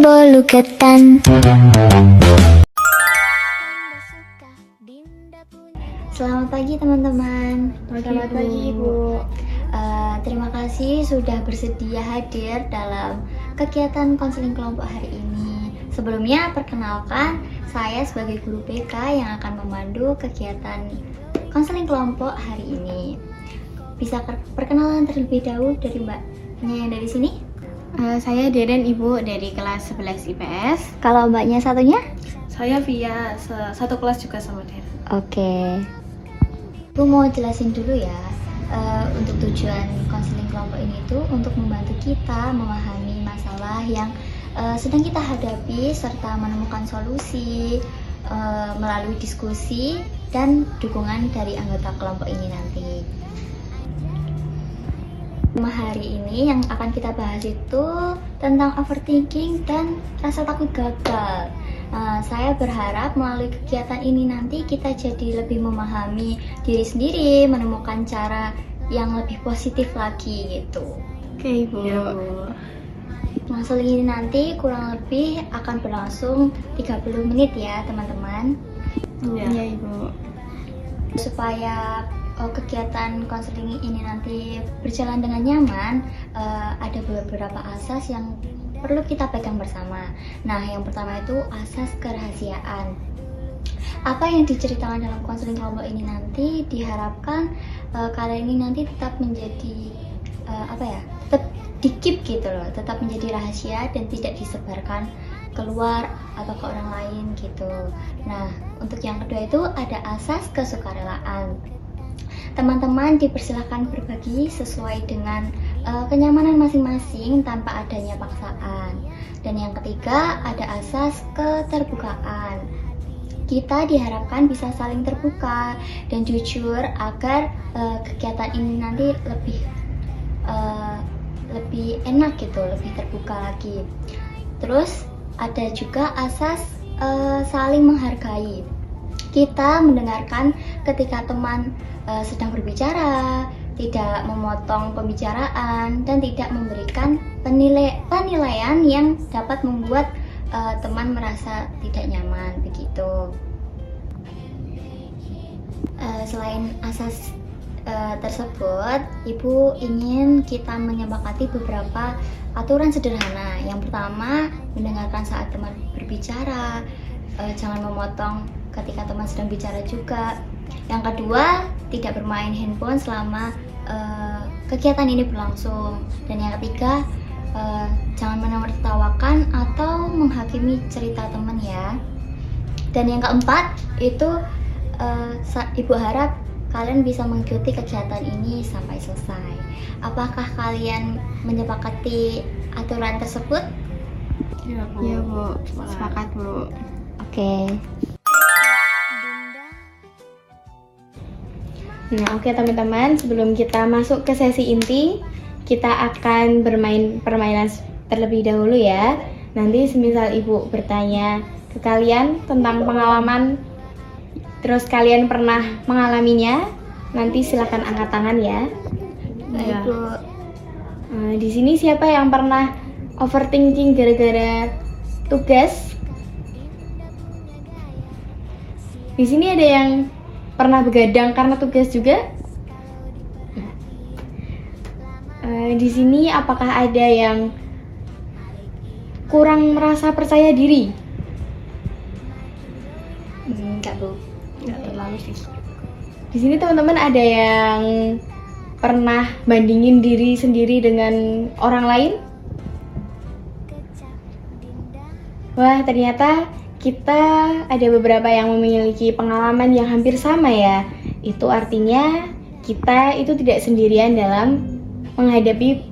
bolu ketan. Selamat pagi teman-teman. Selamat pagi Ibu. Terima kasih sudah bersedia hadir dalam kegiatan konseling kelompok hari ini. Sebelumnya perkenalkan, saya sebagai guru BK yang akan memandu kegiatan konseling kelompok hari ini. Bisa perkenalan terlebih dahulu dari mbaknya yang dari sini? Saya Deden Ibu dari kelas 11 IPS. Kalau mbaknya satunya? Saya Via, satu kelas juga sama Deden. Oke. Aku mau jelasin dulu ya. Untuk tujuan konseling kelompok ini tuh untuk membantu kita memahami masalah yang sedang kita hadapi serta menemukan solusi melalui diskusi dan dukungan dari anggota kelompok ini nanti. Hari ini yang akan kita bahas itu tentang overthinking dan rasa takut gagal. Saya berharap melalui kegiatan ini nanti kita jadi lebih memahami diri sendiri, menemukan cara yang lebih positif lagi gitu. Oke Ibu. Ya, Bu. Konseling ini nanti kurang lebih akan berlangsung 30 menit ya teman-teman. Iya Ibu. Supaya kegiatan konseling ini nanti berjalan dengan nyaman, ada beberapa asas yang perlu kita pegang bersama. Nah, yang pertama itu asas kerahasiaan. Apa yang diceritakan dalam konseling kelompok ini nanti diharapkan kalian ini nanti tetap menjadi tetap di-keep gitu loh, tetap menjadi rahasia dan tidak disebarkan keluar atau ke orang lain gitu. Nah, untuk yang kedua itu ada asas kesukarelaan. Teman-teman dipersilahkan berbagi sesuai dengan kenyamanan masing-masing tanpa adanya paksaan. Dan yang ketiga ada asas keterbukaan. Kita diharapkan bisa saling terbuka dan jujur agar kegiatan ini nanti lebih enak gitu, lebih terbuka lagi. Terus ada juga asas saling menghargai. Kita mendengarkan ketika teman sedang berbicara, tidak memotong pembicaraan, dan tidak memberikan penilaian yang dapat membuat teman merasa tidak nyaman begitu. Selain asas tersebut, Ibu ingin kita menyepakati beberapa aturan sederhana. Yang pertama, mendengarkan saat teman berbicara, jangan memotong ketika teman sedang bicara juga. Yang kedua, tidak bermain handphone selama kegiatan ini berlangsung. Dan yang ketiga, jangan menertawakan atau menghakimi cerita teman ya. Dan yang keempat itu Ibu harap kalian bisa mengikuti kegiatan ini sampai selesai. Apakah kalian menyepakati aturan tersebut? Iya Bu. Iya Bu. Sepakat Bu. Oke. Nah, oke teman-teman, sebelum kita masuk ke sesi inti, kita akan bermain permainan terlebih dahulu ya. Nanti semisal Ibu bertanya ke kalian tentang pengalaman, terus kalian pernah mengalaminya, nanti silakan angkat tangan ya. Baik Bu. Di sini siapa yang pernah overthinking gara-gara tugas? Di sini ada yang pernah begadang karena tugas juga? Di sini apakah ada yang kurang merasa percaya diri? Enggak Bu. Enggak terlalu sih. Di sini teman-teman ada yang pernah bandingin diri sendiri dengan orang lain? Wah, ternyata kita ada beberapa yang memiliki pengalaman yang hampir sama ya. Itu artinya kita itu tidak sendirian dalam menghadapi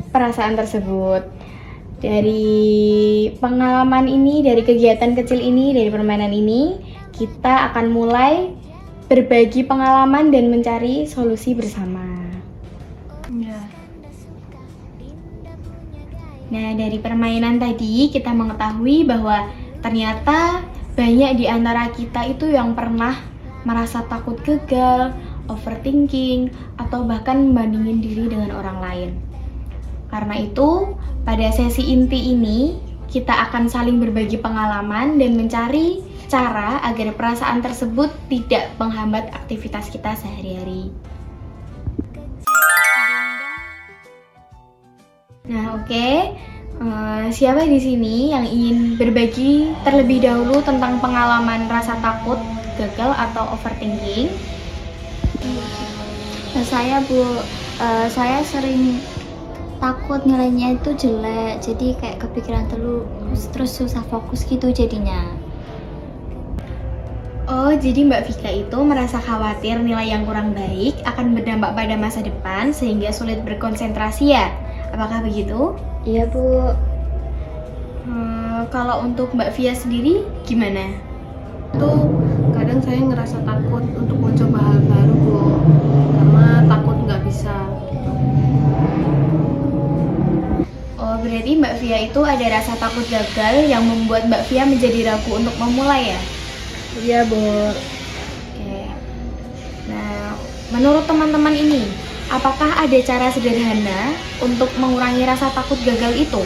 perasaan tersebut. Dari pengalaman ini, dari kegiatan kecil ini, dari permainan ini, kita akan mulai berbagi pengalaman dan mencari solusi bersama. Ya. Nah, dari permainan tadi kita mengetahui bahwa ternyata banyak di antara kita itu yang pernah merasa takut gagal, overthinking, atau bahkan membandingin diri dengan orang lain. Karena itu, pada sesi inti ini kita akan saling berbagi pengalaman dan mencari cara agar perasaan tersebut tidak menghambat aktivitas kita sehari-hari. Nah, oke. Siapa di sini yang ingin berbagi terlebih dahulu tentang pengalaman rasa takut, gagal, atau overthinking? Saya Bu, saya sering takut nilainya itu jelek, jadi kayak kepikiran terus susah fokus gitu jadinya. Oh, jadi Mbak Vika itu merasa khawatir nilai yang kurang baik akan berdampak pada masa depan sehingga sulit berkonsentrasi ya? Apakah begitu? Iya Bu. Kalau untuk Mbak Via sendiri gimana? Itu kadang saya ngerasa takut untuk mencoba hal baru Bu, karena takut nggak bisa. Oh, berarti Mbak Via itu ada rasa takut gagal yang membuat Mbak Via menjadi ragu untuk memulai ya? Iya Bu. Oke. Nah, menurut teman-teman ini, apakah ada cara sederhana untuk mengurangi rasa takut gagal itu?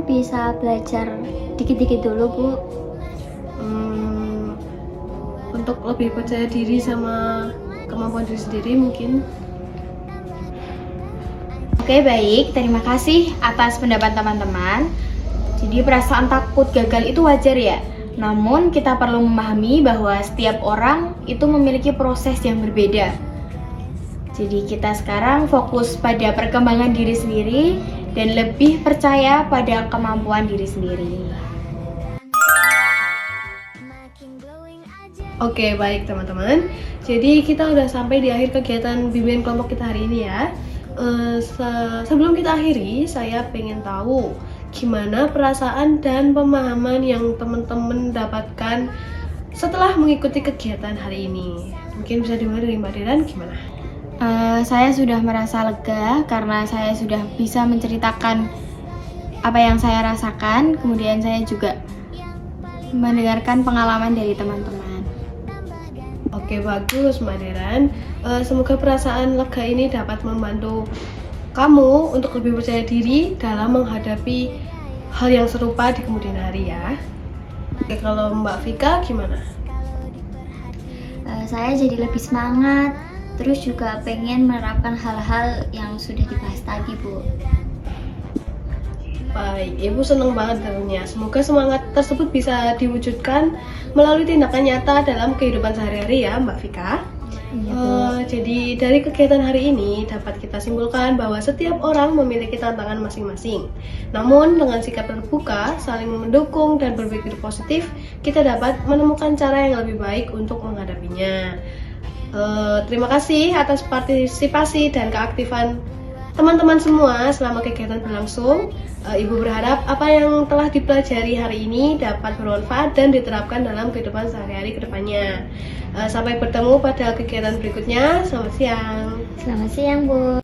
Bisa belajar dikit-dikit dulu Bu. Untuk lebih percaya diri sama kemampuan diri sendiri mungkin. Oke, baik. Terima kasih atas pendapat teman-teman. Jadi perasaan takut gagal itu wajar ya. Namun kita perlu memahami bahwa setiap orang itu memiliki proses yang berbeda. Jadi kita sekarang fokus pada perkembangan diri sendiri dan lebih percaya pada kemampuan diri sendiri. Oke, baik teman-teman. Jadi kita udah sampai di akhir kegiatan bimbingan kelompok kita hari ini ya. Sebelum kita akhiri, saya pengen tahu gimana perasaan dan pemahaman yang teman-teman dapatkan setelah mengikuti kegiatan hari ini. Mungkin bisa dimulai dari Mbak Deran, gimana? Saya sudah merasa lega karena saya sudah bisa menceritakan apa yang saya rasakan. Kemudian saya juga mendengarkan pengalaman dari teman-teman. Oke, bagus Mbak Deran. Semoga perasaan lega ini dapat membantu kamu untuk lebih percaya diri dalam menghadapi hal yang serupa di kemudian hari ya. Oke, kalau Mbak Vika gimana? Saya jadi lebih semangat, terus juga pengen menerapkan hal-hal yang sudah dibahas tadi Bu. Baik, Ibu senang banget dengarnya. Semoga semangat tersebut bisa diwujudkan melalui tindakan nyata dalam kehidupan sehari-hari ya Mbak Vika. Jadi dari kegiatan hari ini dapat kita simpulkan bahwa setiap orang memiliki tantangan masing-masing. Namun dengan sikap terbuka, saling mendukung dan berpikir positif, kita dapat menemukan cara yang lebih baik untuk menghadapinya. Terima kasih atas partisipasi dan keaktifan teman-teman semua selama kegiatan berlangsung. Ibu berharap apa yang telah dipelajari hari ini dapat bermanfaat dan diterapkan dalam kehidupan sehari-hari ke depannya. Sampai bertemu pada kegiatan berikutnya. Selamat siang. Selamat siang Bu.